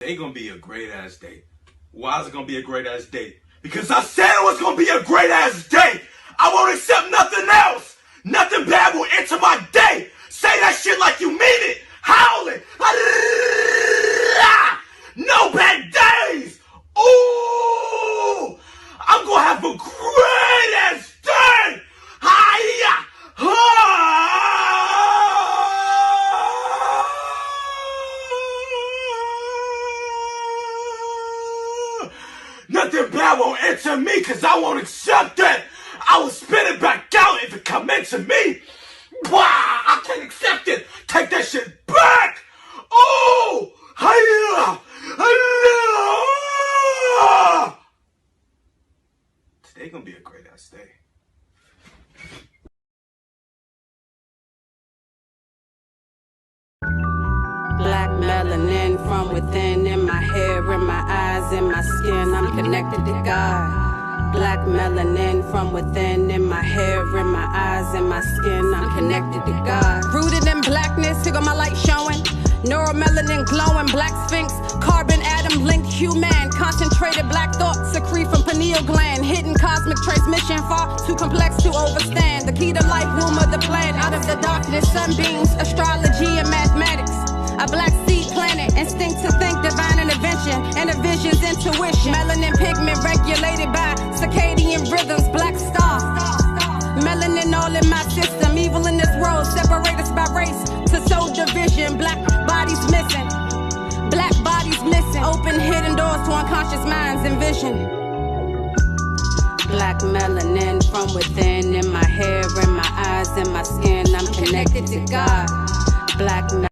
Today gonna be a great ass day. Why is it gonna be a great ass day? Because I said it was gonna be a great ass day. I won't accept nothing else. Nothing bad will enter my day. Say that shit like you mean it. Howl it. No bad days. Ooh, I'm gonna have a great ass day. Hiya. Nothing bad won't enter me because I won't accept it. I will spit it back out if it come into me. I can't accept it. Take that shit back. Oh, hiya. Today gonna be a great ass day. Black melanin from within, in my hair, in my eyes, in my skin, I'm connected to God. Black melanin from within, in my hair, in my eyes, in my skin, I'm connected to God. Rooted in blackness, here go my light showing. Neuromelanin glowing, black sphinx, carbon atom linked human. Concentrated black thoughts secrete from pineal gland. Hidden cosmic transmission, far too complex to overstand. The key to life, womb of the plant. Out of the darkness, sunbeams, astrology and mathematics. A black seed planet, instinct to think, divine intervention, and a vision's intuition. Melanin pigment regulated by circadian rhythms, black star. Melanin all in my system, evil in this world, separate us by race to sow division. Black bodies missing, black bodies missing. Open hidden doors to unconscious minds and vision. Black melanin from within, in my hair, in my eyes, in my skin, I'm connected to God. Black melanin.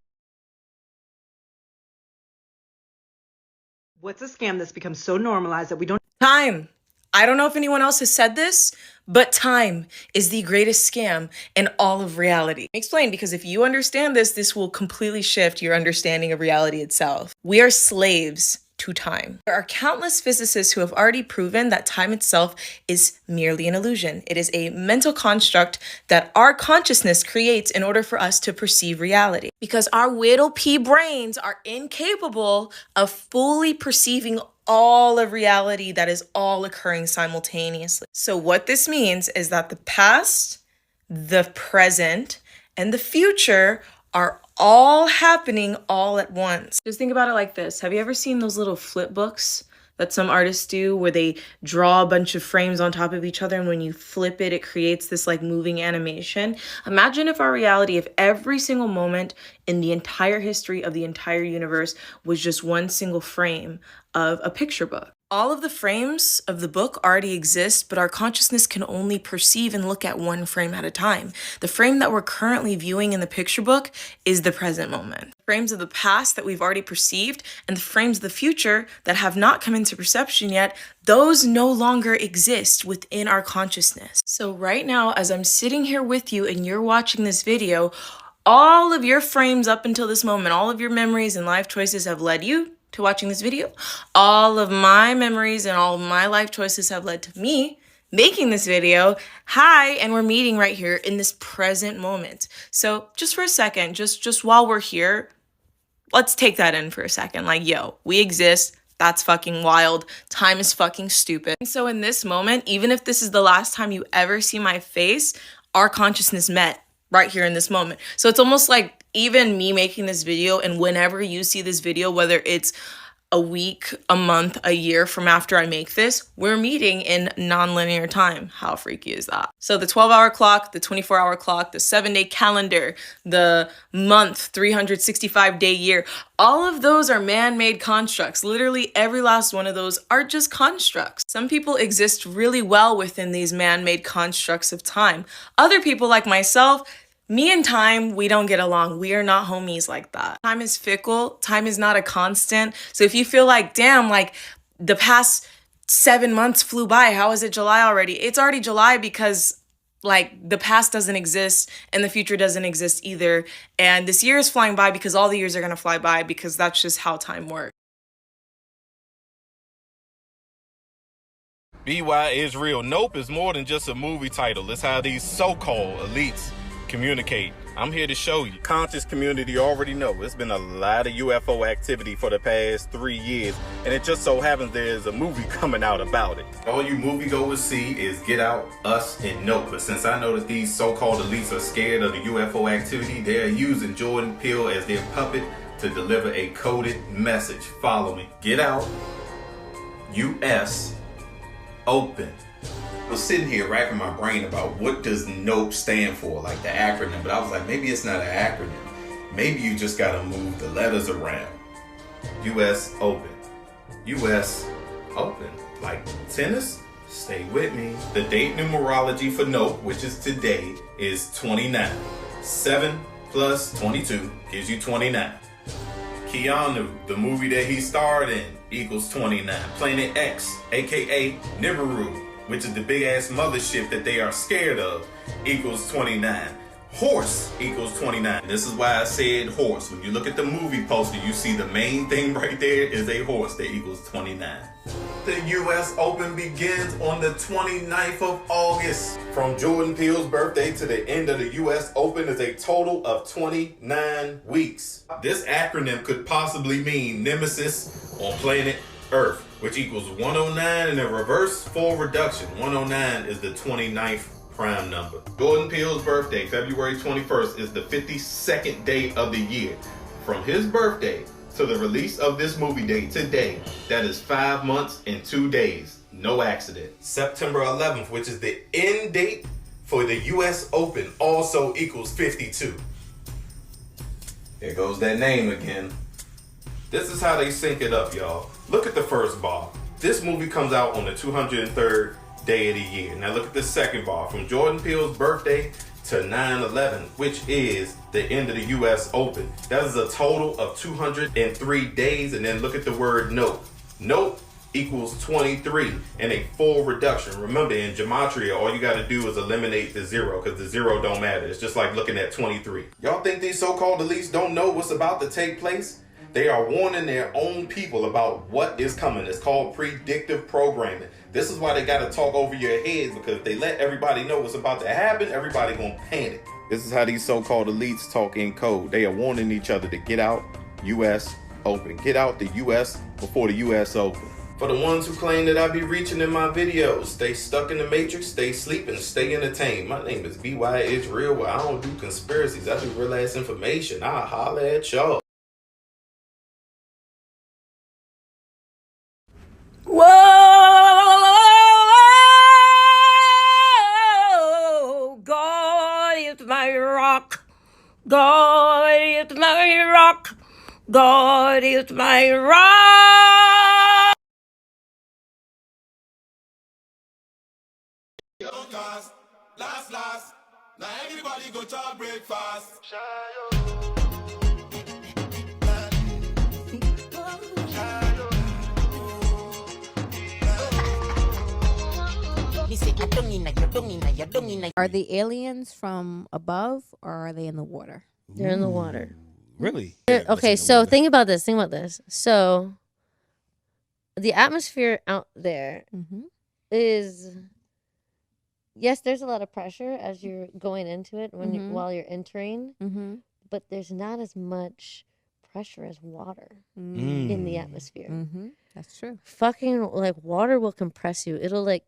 What's a scam that's become so normalized that we don't... Time. I don't know if anyone else has said this, but time is the greatest scam in all of reality. Explain, because if you understand this, this will completely shift your understanding of reality itself. We are slaves to time. There are countless physicists who have already proven that time itself is merely an illusion. It is a mental construct that our consciousness creates in order for us to perceive reality. Because our little pea brains are incapable of fully perceiving all of reality that is all occurring simultaneously. So what this means is that the past, the present, and the future are all happening all at once. Just think about it like this. Have you ever seen those little flip books that some artists do where they draw a bunch of frames on top of each other, and when you flip it, it creates this like moving animation? Imagine if our reality, if every single moment in the entire history of the entire universe was just one single frame of a picture book. All of the frames of the book already exist, but our consciousness can only perceive and look at one frame at a time. The frame that we're currently viewing in the picture book is the present moment. The frames of the past that we've already perceived and the frames of the future that have not come into perception yet, those no longer exist within our consciousness. So right now, as I'm sitting here with you and you're watching this video, all of your frames up until this moment, all of your memories and life choices have led you to watching this video. All of my memories and all of my life choices have led to me making this video. Hi, and we're meeting right here in this present moment. So just for a second, just while we're here, let's take that in for a second. Like, yo, we exist. That's fucking wild. Time is fucking stupid. And so in this moment, even if this is the last time you ever see my face, our consciousness met right here in this moment. So it's almost like even me making this video, and whenever you see this video, whether it's a week, a month, a year from after I make this, we're meeting in non-linear time. How freaky is that? So the 12-hour clock, the 24-hour clock, the 7-day calendar, the month, 365-day year, all of those are man-made constructs. Literally every last one of those are just constructs. Some people exist really well within these man-made constructs of time. Other people like myself, me and time, we don't get along. We are not homies like that. Time is fickle. Time is not a constant. So if you feel like, damn, like the past 7 months flew by, how is it July already? It's already July because like the past doesn't exist and the future doesn't exist either. And this year is flying by because all the years are gonna fly by because that's just how time works. BY is real. Nope is more than just a movie title. It's how these so-called elites communicate. I'm here to show you. Conscious community already know it's been a lot of UFO activity for the past 3 years, and it just so happens there's a movie coming out about it. All you moviegoers see is Get Out, Us, and Nope. But since I know that these so-called elites are scared of the UFO activity, they're using Jordan Peele as their puppet to deliver a coded message. Follow me. Get Out, US, Open. I was sitting here racking my brain about what does NOPE stand for, like the acronym, but I was like, maybe it's not an acronym. Maybe you just gotta move the letters around. US Open. US Open. Like tennis? Stay with me. The date numerology for NOPE, which is today, is 29. 7 plus 22 gives you 29. Keanu, the movie that he starred in, equals 29. Planet X, aka Nibiru, which is the big ass mothership that they are scared of, equals 29. Horse equals 29. This is why I said horse. When you look at the movie poster, you see the main thing right there is a horse that equals 29. The US Open begins on the 29th of August. From Jordan Peele's birthday to the end of the US Open is a total of 29 weeks. This acronym could possibly mean Nemesis on planet Earth, which equals 109 in a reverse full reduction. 109 is the 29th prime number. Jordan Peele's birthday, February 21st, is the 52nd day of the year. From his birthday to the release of this movie date today, that is 5 months and 2 days. No accident. September 11th, which is the end date for the US Open, also equals 52. There goes that name again. This is how they sync it up, y'all. Look at the first bar. This movie comes out on the 203rd day of the year. Now look at the second bar. From Jordan Peele's birthday to 9/11, which is the end of the US Open. That is a total of 203 days. And then look at the word nope. Nope equals 23 and a full reduction. Remember, in gematria, all you got to do is eliminate the zero, because the zero don't matter. It's just like looking at 23. Y'all think these so-called elites don't know what's about to take place? They are warning their own people about what is coming. It's called predictive programming. This is why they got to talk over your heads, because if they let everybody know what's about to happen, everybody gonna panic. This is how these so-called elites talk in code. They are warning each other to get out US Open. Get out the US before the US Open. For the ones who claim that I be reaching in my videos, stay stuck in the matrix, stay sleeping, stay entertained. My name is BY It's Real, where I don't do conspiracies. I do real ass information. I'll holler at y'all. Whoa, God is my rock. God is my rock. God is my rock. Last, now everybody go to breakfast. Are the aliens from above or are they in the water? They're in the water. Really? Okay, so think about this. So the atmosphere out there is, yes, there's a lot of pressure as you're going into it while you're entering, but there's not as much pressure as water in the atmosphere. That's true. Fucking like water will compress you. It'll like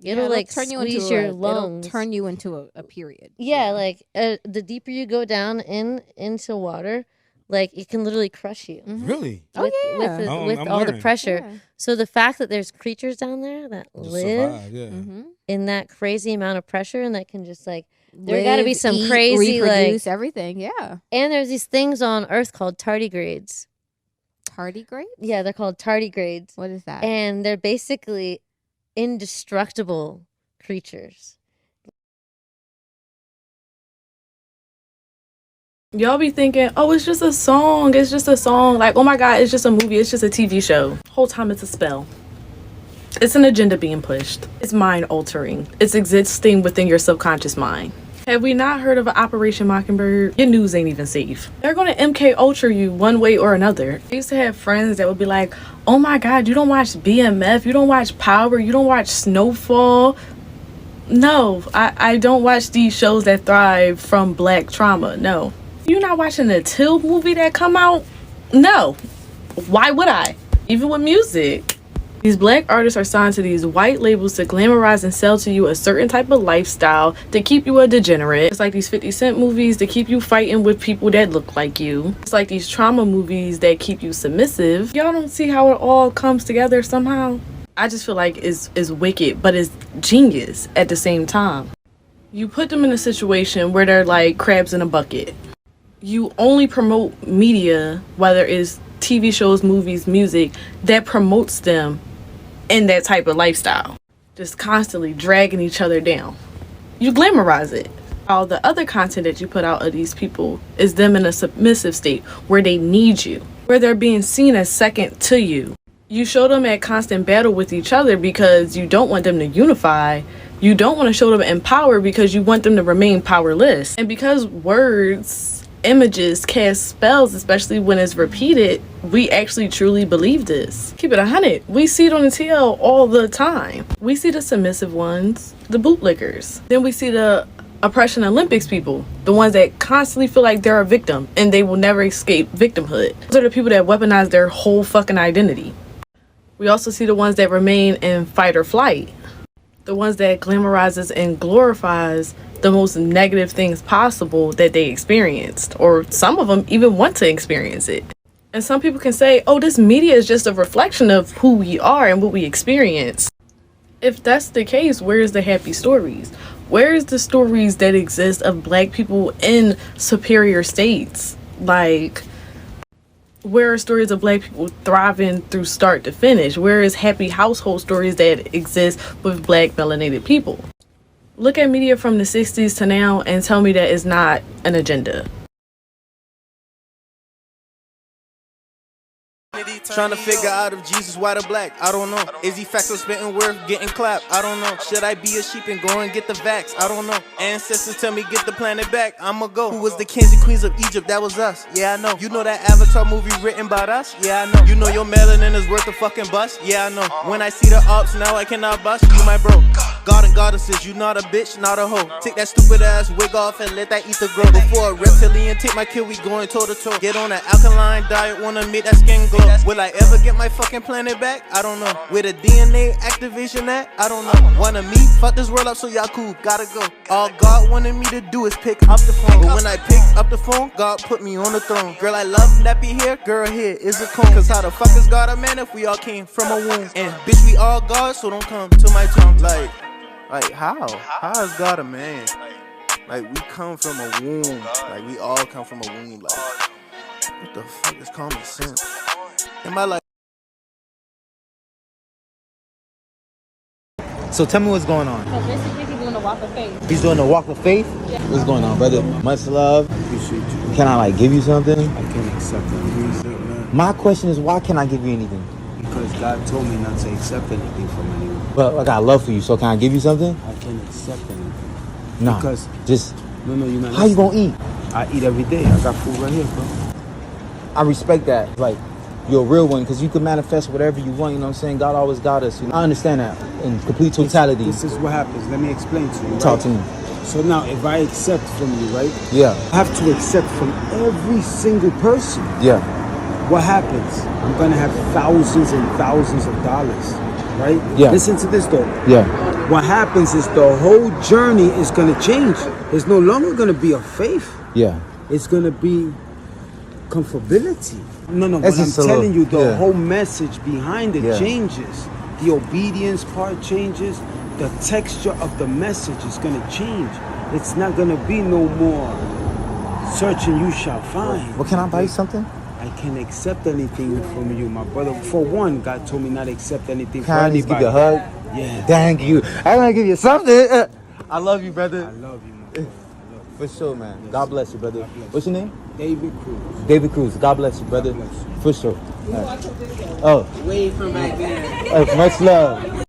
it'll like turn you squeeze into your lungs. It'll turn you into a period. Yeah, like the deeper you go down into water, like it can literally crush you. Really? With I'm all the learning. pressure. Yeah. So the fact that there's creatures down there that Just live survive, yeah. in that crazy amount of pressure and that can just like there got to be Live, some eat, crazy reproduce, like everything. Yeah. and there's these things on Earth called tardigrades. Tardigrade? Yeah, they're called tardigrades. What is that? And they're basically indestructible creatures. Y'all be thinking, oh, it's just a song. It's just a song. Like, oh my God, it's just a movie. It's just a TV show. Whole time it's a spell. It's an agenda being pushed. It's mind altering. It's existing within your subconscious mind. Have we not heard of Operation Mockingbird? Your news ain't even safe. They're gonna MK Ultra you one way or another. I used to have friends that would be like, oh my God, you don't watch BMF, you don't watch Power, you don't watch Snowfall. No, I don't watch these shows that thrive from black trauma. No. You're not watching the Till movie that come out? No. Why would I? Even with music. These black artists are signed to these white labels to glamorize and sell to you a certain type of lifestyle to keep you a degenerate. It's like these 50 Cent movies to keep you fighting with people that look like you. It's like these trauma movies that keep you submissive. Y'all don't see how it all comes together somehow? I just feel like it's wicked, but it's genius at the same time. You put them in a situation where they're like crabs in a bucket. You only promote media, whether it's TV shows, movies, music, that promotes them in that type of lifestyle. Just constantly dragging each other down. You glamorize it. All the other content that you put out of these people is them in a submissive state where they need you, where they're being seen as second to you. You show them at constant battle with each other because you don't want them to unify. You don't want to show them in power because you want them to remain powerless. And because words, images cast spells, especially when it's repeated, we actually truly believe this. Keep it 100. We see it on the TL all the time. We see the submissive ones, the bootlickers. Then we see the oppression Olympics people, the ones that constantly feel like they're a victim and they will never escape victimhood. Those are the people that weaponize their whole fucking identity. We also see the ones that remain in fight or flight. The ones that glamorizes and glorifies the most negative things possible that they experienced, or some of them even want to experience it. And some people can say, oh, this media is just a reflection of who we are and what we experience. If that's the case, where's the happy stories? Where's the stories that exist of black people in superior states? Like, where are stories of black people thriving through start to finish? Where is happy household stories that exist with black melanated people? Look at media from the 60s to now and tell me that it's not an agenda. Trying to figure out if Jesus white or black, I don't know. Is he facts or spitting worth getting clapped? I don't know. Should I be a sheep and go and get the vax? I don't know. Ancestors tell me get the planet back, I'ma go. Who was the kings and queens of Egypt? That was us. Yeah, I know. You know that Avatar movie written about us? Yeah, I know. You know your melanin is worth a fucking bust? Yeah, I know. When I see the ops, now I cannot bust. You my bro. God and goddesses, you not a bitch, not a hoe. Take that stupid ass wig off and let that ether grow. Before a reptilian take my kill, we going toe to toe. Get on an alkaline diet, wanna make that skin glow. Will I ever get my fucking planet back? I don't know. Where the DNA activation at? I don't know. Wanna me? Fuck this world up, so y'all cool, gotta go. All God wanted me to do is pick up the phone. But when I picked up the phone, God put me on the throne. Girl, I love nappy hair, girl, here is a comb. Cause how the fuck is God a man if we all came from a womb? And bitch, we all God, so don't come to my tomb. Like how? How is God a man? Like we come from a womb. Like we all come from a womb. Like what the fuck is common sense? Am I like? So tell me what's going on. So basically, he's doing a walk of faith. He's doing the walk of faith? Yeah. What's going on, brother? Much love. Appreciate you. Can I give you something? I can't accept anything, man. My question is, why can't I give you anything? Because God told me not to accept anything from anyone. Well, I got love for you, so can I give you something? I can't accept anything. No. Because just no, you're not. How you gonna eat? I eat every day. I got food right here, bro. I respect that. Like, you're a real one, because you can manifest whatever you want. You know what I'm saying? God always got us. You know? I understand that in complete totality. This is what happens. Let me explain to you. Right? Talk to me. So now, if I accept from you, right? Yeah. I have to accept from every single person. Yeah. What happens? I'm gonna have thousands and thousands of dollars, right? Yeah. Listen to this though. Yeah. What happens is the whole journey is gonna change. It's no longer gonna be a faith. Yeah. It's gonna be comfortability. No. That's What I'm telling you, the yeah. whole message behind it Yeah. changes. The obedience part changes. The texture of the message is gonna change. It's not gonna be no more search and you shall find. Well, can I buy you something? I can't accept anything from you, my brother. For one, God told me not to accept anything Can from I just give anybody. you a hug? Yeah. Thank you. I'm gonna give you something. I love you, brother. I love you, my brother. For sure, man. God bless you, brother. bless What's your name? David Cruz. David Cruz. God bless you, brother. God bless you. For sure. Right. Oh. Way from back then. Much love.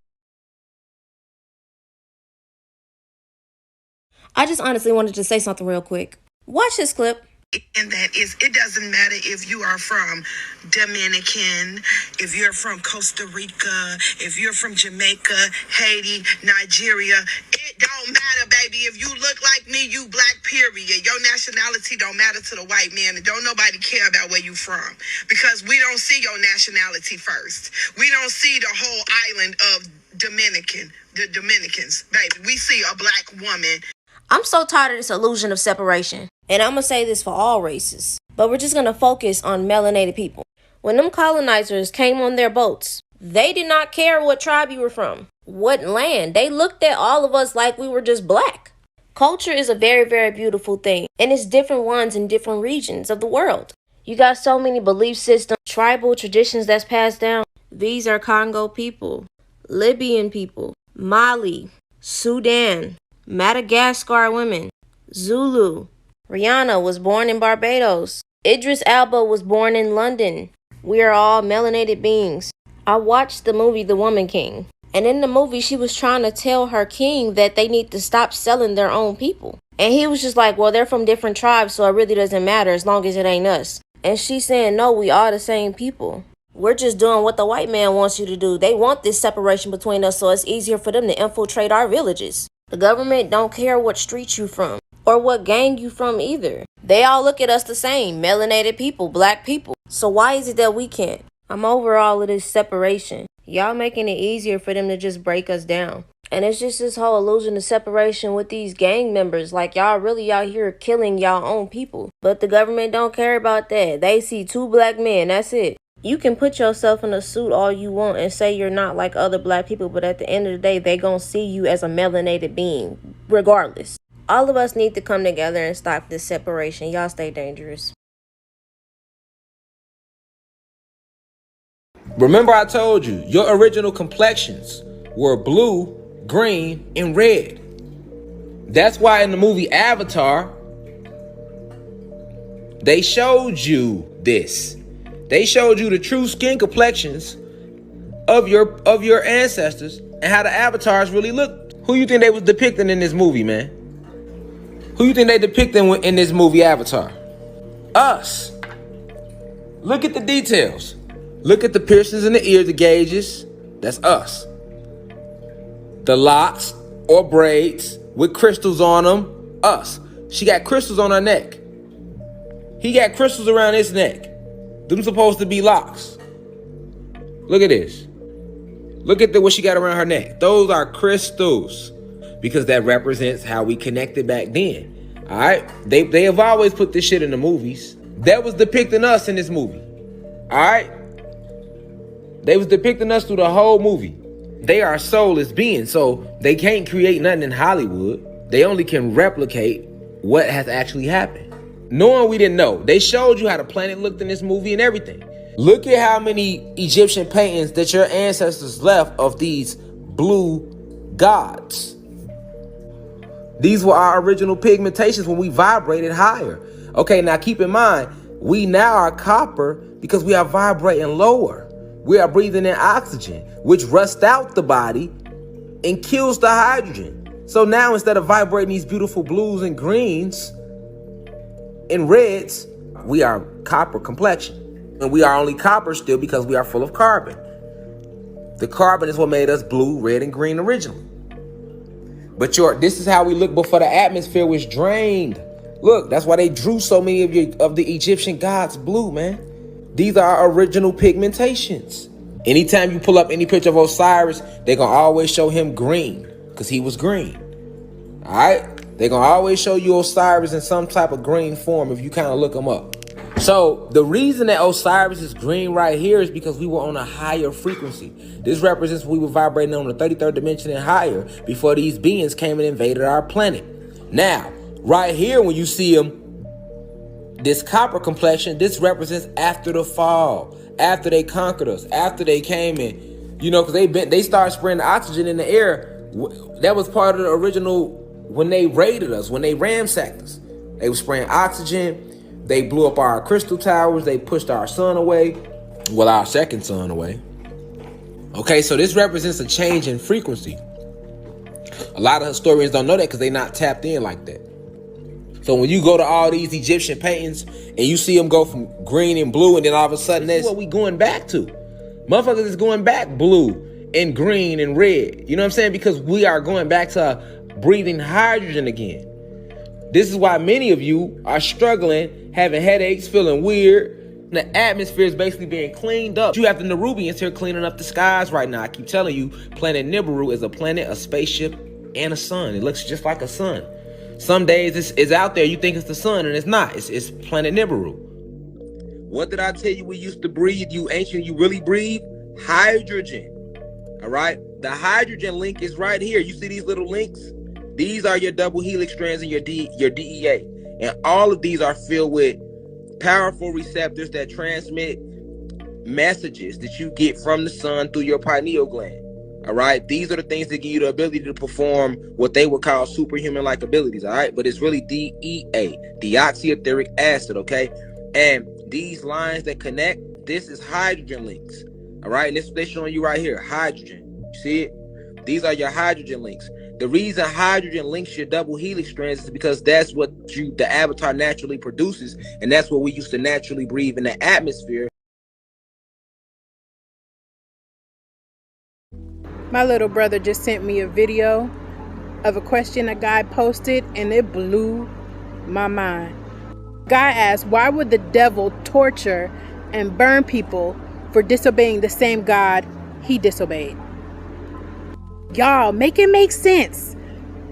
I just honestly wanted to say something real quick. Watch this clip And that is, it doesn't matter if you are from Dominican, if you're from Costa Rica, if you're from Jamaica, Haiti, Nigeria. It don't matter, baby. If you look like me, you black, period. Your nationality don't matter to the white man, and don't nobody care about where you from, because we don't see your nationality first. We don't see the whole island of the Dominicans, baby. We see a black woman. I'm so tired of this illusion of separation. And I'm gonna say this for all races. But we're just gonna focus on melanated people. When them colonizers came on their boats, they did not care what tribe you were from, what land. They looked at all of us like we were just black. Culture is a very, very beautiful thing. And it's different ones in different regions of the world. You got so many belief systems, tribal traditions that's passed down. These are Congo people, Libyan people, Mali, Sudan, Madagascar women, Zulu. Rihanna was born in Barbados. Idris Elba was born in London. We are all melanated beings. I watched the movie The Woman King. And in the movie, she was trying to tell her king that they need to stop selling their own people. And he was just like, well, they're from different tribes, so it really doesn't matter as long as it ain't us. And she's saying, no, we are the same people. We're just doing what the white man wants you to do. They want this separation between us, so it's easier for them to infiltrate our villages. The government don't care what street you from or what gang you from either. They all look at us the same, melanated people, black people. So why is it that we can't? I'm over all of this separation. Y'all making it easier for them to just break us down. And it's just this whole illusion of separation with these gang members. Like, y'all really out here killing y'all own people. But the government don't care about that. They see 2 black men, that's it. You can put yourself in a suit all you want and say you're not like other black people, but at the end of the day, they gonna see you as a melanated being, regardless. All of us need to come together and stop this separation. Y'all stay dangerous. Remember I told you, your original complexions were blue, green, and red. That's why in the movie Avatar, they showed you this. They showed you the true skin complexions of your ancestors and how the avatars really looked. Who you think they was depicting in this movie, man? Who you think they depicting in this movie Avatar? Us. Look at the details. Look at the piercings in the ears, the gauges. That's us. The locks or braids with crystals on them. Us. She got crystals on her neck. He got crystals around his neck. Them supposed to be locks. Look at this. Look at what she got around her neck. Those are crystals, because that represents how we connected back then. All right? They have always put this shit in the movies. That was depicting us in this movie. All right? They was depicting us through the whole movie. They are soulless beings, so they can't create nothing in Hollywood. They only can replicate what has actually happened. Knowing we didn't know. They showed you how the planet looked in this movie and everything. Look at how many Egyptian paintings that your ancestors left of these blue gods. These were our original pigmentations when we vibrated higher. Okay, now keep in mind, we now are copper because we are vibrating lower. We are breathing in oxygen, which rusts out the body and kills the hydrogen. So now instead of vibrating these beautiful blues and greens and reds, we are copper complexion. And we are only copper still because we are full of carbon. The carbon is what made us blue, red, and green originally. But this is how we look before the atmosphere was drained. Look, that's why they drew so many of the Egyptian gods blue, man. These are our original pigmentations. Anytime you pull up any picture of Osiris, they're going to always show him green because he was green. All right? They're going to always show you Osiris in some type of green form if you kind of look him up. So the reason that Osiris is green right here is because we were on a higher frequency. This represents we were vibrating on the 33rd dimension and higher before these beings came and invaded our planet. Now, right here, when you see them, this copper complexion, this represents after the fall, after they conquered us, after they came in, because they started spreading oxygen in the air. That was part of the original when they raided us, when they ransacked us. They were spraying oxygen. They blew up our crystal towers. They pushed our sun away. Well, our second sun away. Okay, so this represents a change in frequency. A lot of historians don't know that because they're not tapped in like that. So when you go to all these Egyptian paintings and you see them go from green and blue, and then all of a sudden that's what we going back to. Motherfuckers is going back blue and green and red. You know what I'm saying? Because we are going back to breathing hydrogen again. This is why many of you are struggling, having headaches, feeling weird. The atmosphere is basically being cleaned up. You have the Nerubians here cleaning up the skies right now. I keep telling you, planet Nibiru is a planet, a spaceship, and a sun. It looks just like a sun. Some days it's out there, you think it's the sun, and it's not. It's planet Nibiru. What did I tell you we used to breathe, you ancient, you really breathe? Hydrogen. All right? The hydrogen link is right here. You see these little links? These are your double helix strands in your DEA. And all of these are filled with powerful receptors that transmit messages that you get from the sun through your pineal gland. All right, these are the things that give you the ability to perform what they would call superhuman-like abilities. All right, but it's really DEA, deoxyetheric acid. Okay, and these lines that connect, this is hydrogen links. All right, and this is what they're showing you right here, hydrogen. You see it? These are your hydrogen links. The reason hydrogen links your double helix strands is because that's what the avatar naturally produces, and that's what we used to naturally breathe in the atmosphere. My little brother just sent me a video of a question a guy posted, and it blew my mind. Guy asked, why would the devil torture and burn people for disobeying the same God he disobeyed? Y'all, make it make sense.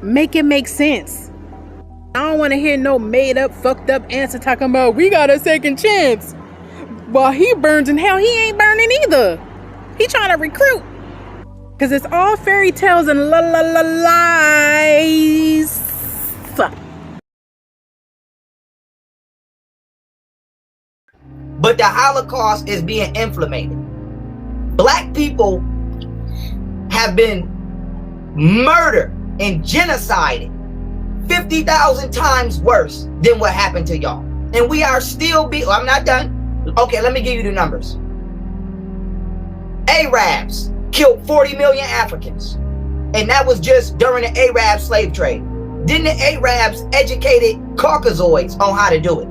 Make it make sense. I don't want to hear no made up, fucked up answer talking about we got a second chance. While he burns in hell, he ain't burning either. He trying to recruit. Because it's all fairy tales and lies. But the Holocaust is being implemented. Black people have been murdered and genocided 50,000 times worse than what happened to y'all. And we are still I'm not done. Okay, let me give you the numbers. Arabs killed 40 million Africans. And that was just during the Arab slave trade. Then the Arabs educated Caucasoids on how to do it.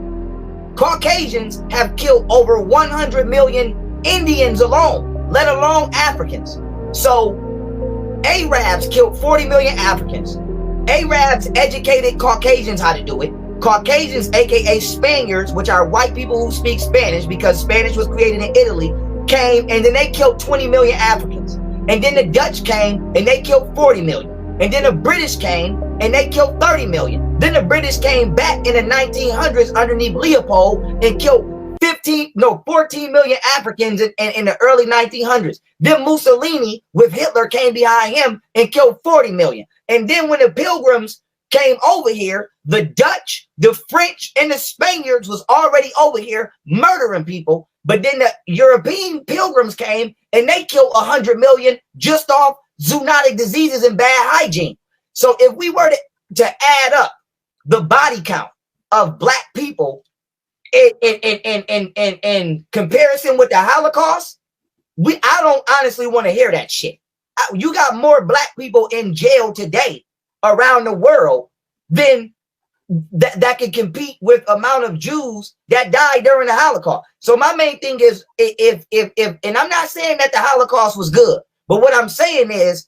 Caucasians have killed over 100 million Indians alone, let alone Africans. So Arabs killed 40 million Africans. Arabs educated Caucasians how to do it. Caucasians, aka Spaniards, which are white people who speak Spanish because Spanish was created in Italy, came and then they killed 20 million Africans. And then the Dutch came and they killed 40 million. And then the British came and they killed 30 million. Then the British came back in the 1900s underneath Leopold and killed 14 million Africans in the early 1900s. Then Mussolini with Hitler came behind him and killed 40 million. And then when the Pilgrims came over here, the Dutch, the French, and the Spaniards was already over here murdering people. But then the European Pilgrims came and they killed 100 million just off zoonotic diseases and bad hygiene. So if we were to add up the body count of black people in comparison with the Holocaust, I don't honestly want to hear that shit. You got more black people in jail today around the world than that can compete with amount of Jews that died during the Holocaust. So my main thing is, if and I'm not saying that the Holocaust was good, but what I'm saying is,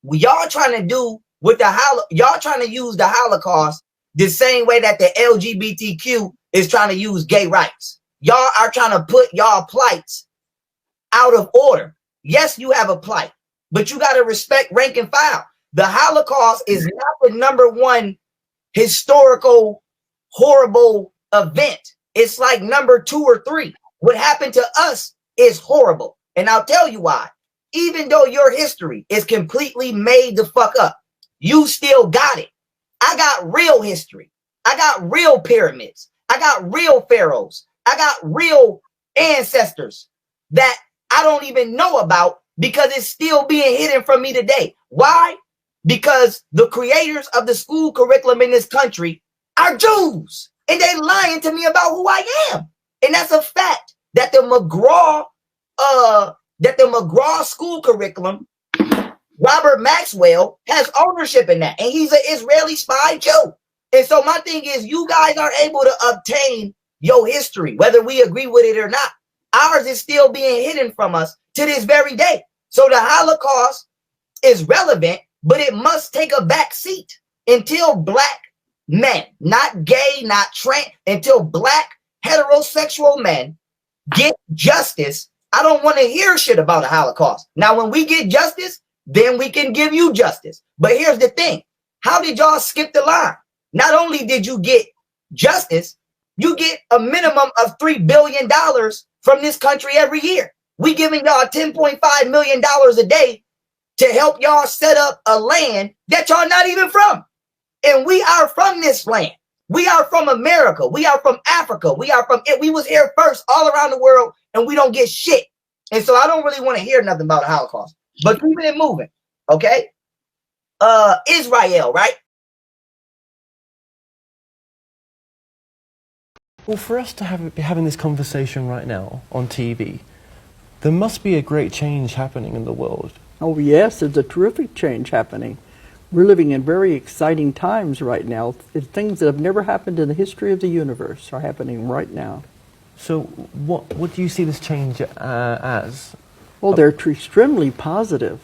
y'all trying to do with y'all trying to use the Holocaust the same way that the LGBTQ is trying to use gay rights. Y'all are trying to put y'all plights out of order. Yes, you have a plight, but you got to respect rank and file. The Holocaust is not the number one historical horrible event. It's like number 2 or 3. What happened to us is horrible. And I'll tell you why. Even though your history is completely made the fuck up, you still got it. I got real history. I got real pyramids. I got real pharaohs. I got real ancestors that I don't even know about because it's still being hidden from me today. Why? Because the creators of the school curriculum in this country are Jews, and they lying to me about who I am. And that's a fact that the McGraw school curriculum, Robert Maxwell has ownership in that, and he's an Israeli spy Jew. And so my thing is, you guys are able to obtain your history, whether we agree with it or not. Ours is still being hidden from us to this very day. So the Holocaust is relevant, but it must take a back seat until black men, not gay, not trans, until black heterosexual men get justice. I don't want to hear shit about a Holocaust. Now, when we get justice, then we can give you justice. But here's the thing. How did y'all skip the line? Not only did you get justice, you get a minimum of $3 billion from this country every year. We giving y'all $10.5 million a day to help y'all set up a land that y'all not even from. And we are from this land. We are from America. We are from Africa. We are from it. We was here first all around the world, and we don't get shit. And so I don't really want to hear nothing about the Holocaust. But keeping it moving, okay? Israel, right? Well, for us to be having this conversation right now on TV, there must be a great change happening in the world. Oh yes, there's a terrific change happening. We're living in very exciting times right now. Things that have never happened in the history of the universe are happening right now. So what do you see this change as? Well, they're extremely positive.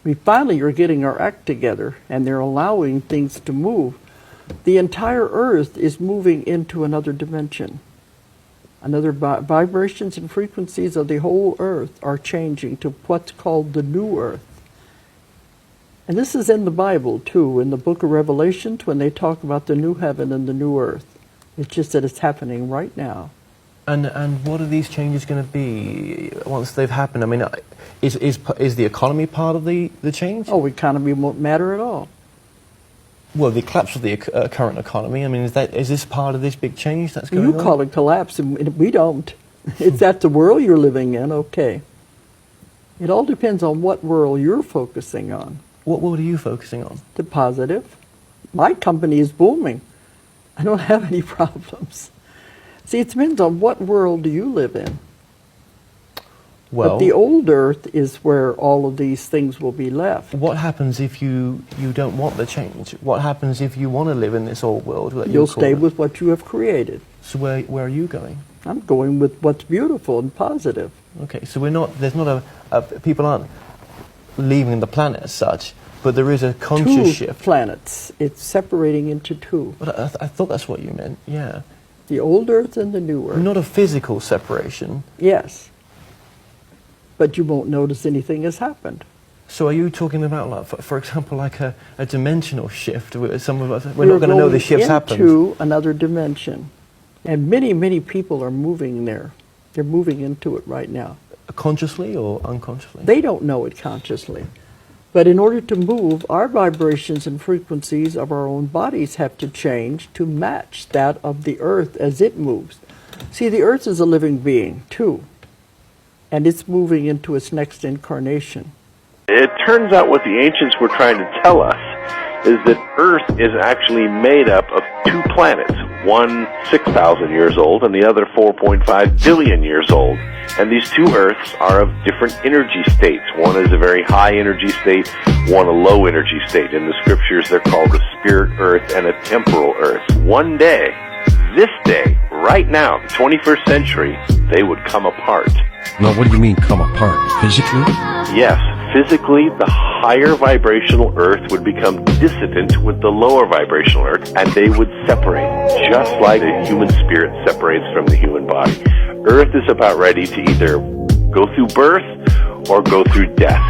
We finally are getting our act together, and they're allowing things to move. The entire Earth is moving into another dimension. Another vibrations and frequencies of the whole Earth are changing to what's called the New Earth. And this is in the Bible, too, in the book of Revelations, when they talk about the new heaven and the new earth. It's just that it's happening right now. And what are these changes going to be once they've happened? I mean, is the economy part of the change? Oh, economy won't matter at all. Well, the collapse of the current economy, I mean, is this part of this big change that's going on? You call it collapse, and we don't. If that's the world you're living in, okay. It all depends on what world you're focusing on. What world are you focusing on? The positive. My company is booming. I don't have any problems. See, it depends on what world do you live in. Well, but the old earth is where all of these things will be left. What happens if you don't want the change? What happens if you want to live in this old world? You'll stay with what you have created. So where are you going? I'm going with what's beautiful and positive. Okay, so there's not people aren't leaving the planet as such, but there is a conscious shift. 2 planets. It's separating into 2. But I thought that's what you meant, yeah. The old earth and the new earth. Not a physical separation. Yes. But you won't notice anything has happened. So are you talking about, like, for example, like a dimensional shift? Some of us, we're not going to know the shift's happened. Into another dimension. And many, many people are moving there. They're moving into it right now. Consciously or unconsciously? They don't know it consciously. But in order to move, our vibrations and frequencies of our own bodies have to change to match that of the earth as it moves. See, the earth is a living being, too. And it's moving into its next incarnation. It turns out what the ancients were trying to tell us is that Earth is actually made up of 2 planets, one 6,000 years old and the other 4.5 billion years old. And these 2 Earths are of different energy states. One is a very high energy state, one a low energy state. In the scriptures, they're called a spirit Earth and a temporal Earth. One day, this day, right now, the 21st century, they would come apart. No, what do you mean come apart? Physically? Yes, physically, the higher vibrational Earth would become dissident with the lower vibrational Earth, and they would separate, just like the human spirit separates from the human body. Earth is about ready to either go through birth or go through death.